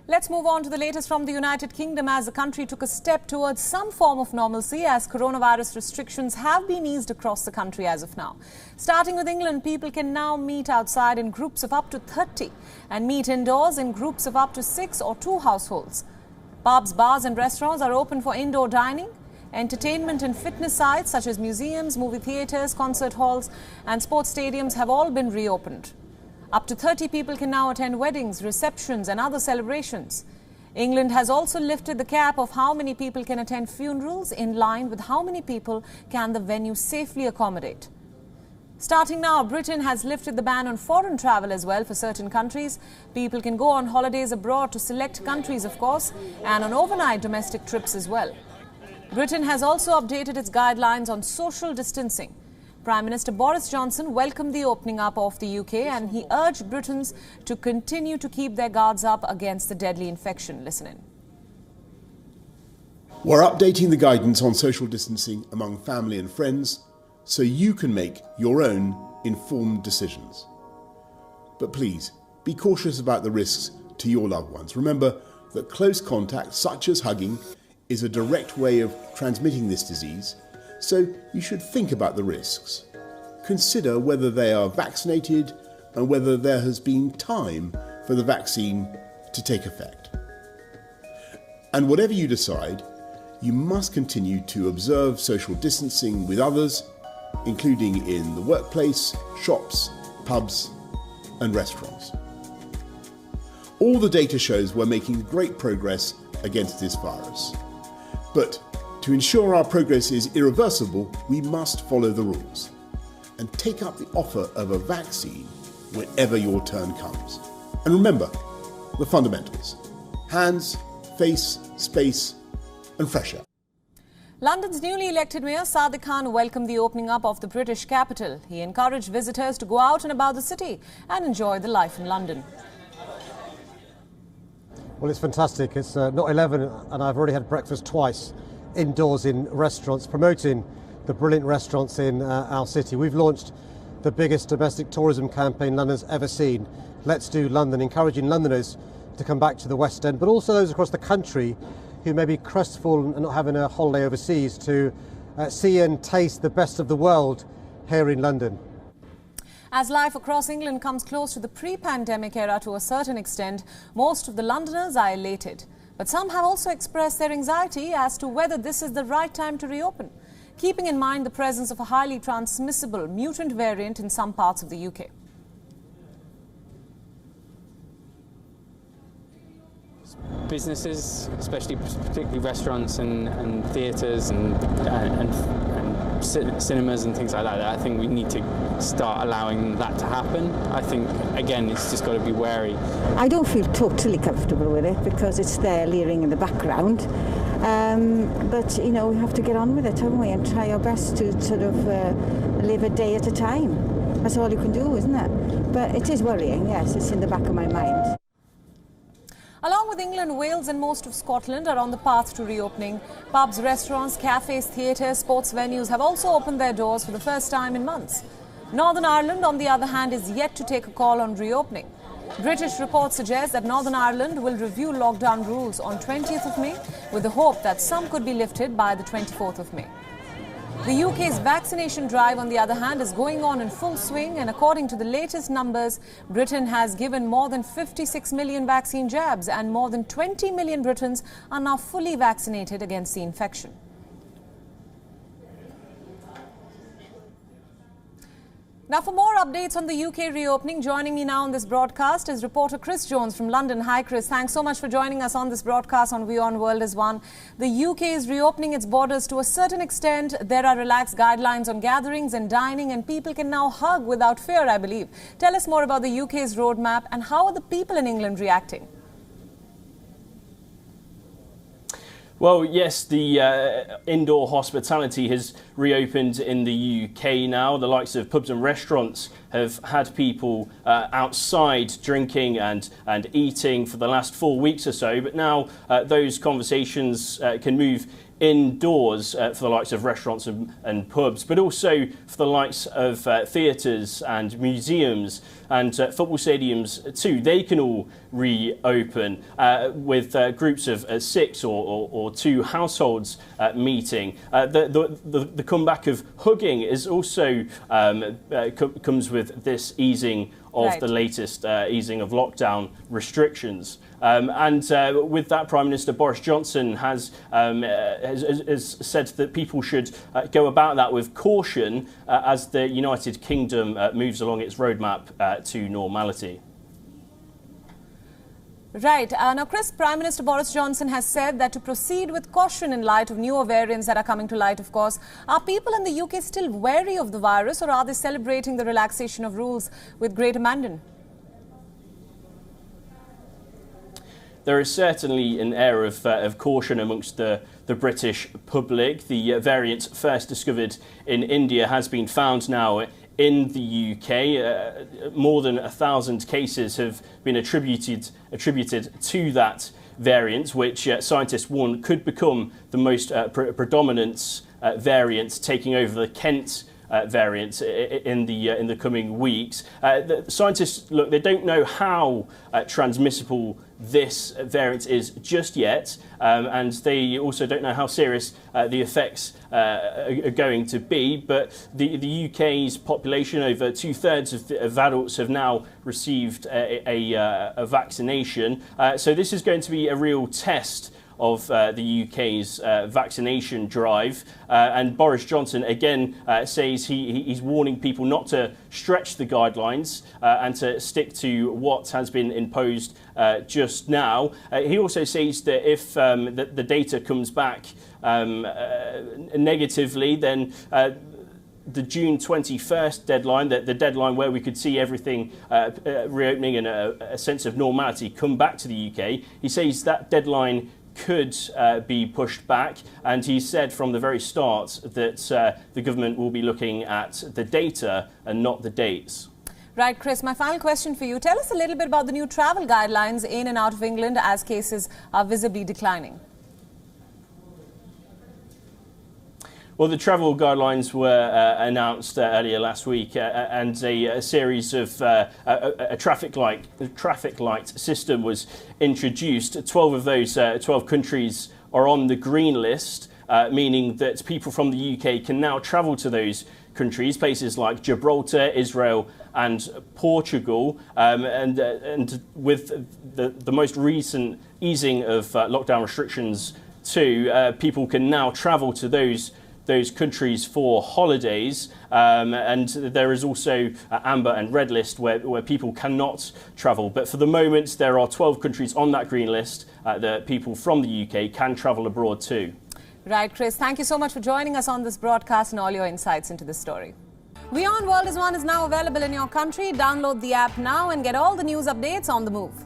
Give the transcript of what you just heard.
Let's move on to the latest from the United Kingdom as the country took a step towards some form of normalcy as coronavirus restrictions have been eased across the country as of now. Starting with England, people can now meet outside in groups of up to 30 and meet indoors in groups of up to 6 or 2 households. Pubs, bars and restaurants are open for indoor dining. Entertainment and fitness sites such as museums, movie theatres, concert halls and sports stadiums have all been reopened. Up to 30 people can now attend weddings, receptions and other celebrations. England has also lifted the cap of how many people can attend funerals in line with how many people can the venue safely accommodate. Starting now, Britain has lifted the ban on foreign travel as well for certain countries. People can go on holidays abroad to select countries, of course, and on overnight domestic trips as well. Britain has also updated its guidelines on social distancing. Prime Minister Boris Johnson welcomed the opening up of the UK and he urged Britons to continue to keep their guards up against the deadly infection. Listen in. We're updating the guidance on social distancing among family and friends so you can make your own informed decisions. But please, be cautious about the risks to your loved ones. Remember that close contact, such as hugging, is a direct way of transmitting this disease. So you should think about the risks. Consider whether they are vaccinated and whether there has been time for the vaccine to take effect. And whatever you decide, you must continue to observe social distancing with others, including in the workplace, shops, pubs and restaurants. All the data shows we're making great progress against this virus. But to ensure our progress is irreversible, we must follow the rules and take up the offer of a vaccine whenever your turn comes. And remember the fundamentals: hands, face, space and fresh air. London's newly elected Mayor Sadiq Khan welcomed the opening up of the British capital. He encouraged visitors to go out and about the city and enjoy the life in London. Well, it's fantastic. It's not 11 and I've already had breakfast twice indoors in restaurants, promoting the brilliant restaurants in our city. We've launched the biggest domestic tourism campaign London's ever seen. Let's Do London, encouraging Londoners to come back to the West End, but also those across the country who may be crestfallen and not having a holiday overseas to see and taste the best of the world here in London. As life across England comes close to the pre-pandemic era to a certain extent, most of the Londoners are elated. But some have also expressed their anxiety as to whether this is the right time to reopen, keeping in mind the presence of a highly transmissible mutant variant in some parts of the UK. Businesses, especially particularly restaurants and theatres and cinemas and things like that, I think we need to start allowing that to happen. I think, again, it's just got to be wary. I don't feel totally comfortable with it because it's there leering in the background. But, you know, we have to get on with it, haven't we, and try our best to sort of live a day at a time. That's all you can do, isn't it? But it is worrying, yes, it's in the back of my mind. Along with England, Wales and most of Scotland are on the path to reopening. Pubs, restaurants, cafes, theatres, sports venues have also opened their doors for the first time in months. Northern Ireland, on the other hand, is yet to take a call on reopening. British reports suggest that Northern Ireland will review lockdown rules on 20th of May with the hope that some could be lifted by the 24th of May. The UK's vaccination drive, on the other hand, is going on in full swing, and according to the latest numbers, Britain has given more than 56 million vaccine jabs and more than 20 million Britons are now fully vaccinated against the infection. Now, for more updates on the UK reopening, joining me now on this broadcast is reporter Chris Jones from London. Hi, Chris. Thanks so much for joining us on this broadcast on WION World as One. The UK is reopening its borders to a certain extent. There are relaxed guidelines on gatherings and dining, and people can now hug without fear, I believe. Tell us more about the UK's roadmap and how are the people in England reacting? Well, yes, the indoor hospitality has reopened in the UK now. The likes of pubs and restaurants have had people outside drinking and eating for the last 4 weeks or so, but now those conversations can move indoors for the likes of restaurants and pubs, but also for the likes of theatres and museums and football stadiums too. They can all reopen with groups of 6 or 2 households meeting. The comeback of hugging is also comes with this easing of the latest easing of lockdown restrictions. And with that, Prime Minister Boris Johnson has said that people should go about that with caution as the United Kingdom moves along its roadmap to normality. Right. Now, Chris, Prime Minister Boris Johnson has said that to proceed with caution in light of newer variants that are coming to light, of course. Are people in the UK still wary of the virus, or are they celebrating the relaxation of rules with great abandon? There is certainly an air of caution amongst the British public. The variant first discovered in India has been found now in the UK. More than 1,000 cases have been attributed to that variant, which scientists warn could become the most predominant variant, taking over the Kent variant in the coming weeks. The scientists, look, they don't know how transmissible this variant is just yet, and they also don't know how serious the effects are going to be. But the UK's population, over 2/3 of adults have now received a vaccination. So this is going to be a real test of the UK's vaccination drive, and Boris Johnson again says he's warning people not to stretch the guidelines and to stick to what has been imposed just now. He also says that if the data comes back negatively, then the June 21st deadline, the deadline where we could see everything reopening and a sense of normality come back to the UK, he says that deadline could be pushed back, and he said from the very start that the government will be looking at the data and not the dates. Right, Chris, my final question for you. Tell us a little bit about the new travel guidelines in and out of England as cases are visibly declining. Well, the travel guidelines were announced earlier last week, and a series of a traffic light system was introduced. 12 of those 12 countries are on the green list, meaning that people from the UK can now travel to those countries, places like Gibraltar, Israel and Portugal, and with the most recent easing of lockdown restrictions too, people can now travel to those countries for holidays, and there is also amber and red list where people cannot travel. But for the moment, there are 12 countries on that green list that people from the UK can travel abroad to. Right, Chris, thank you so much for joining us on this broadcast and all your insights into this story. WION World is now available in your country. Download the app now and get all the news updates on the move.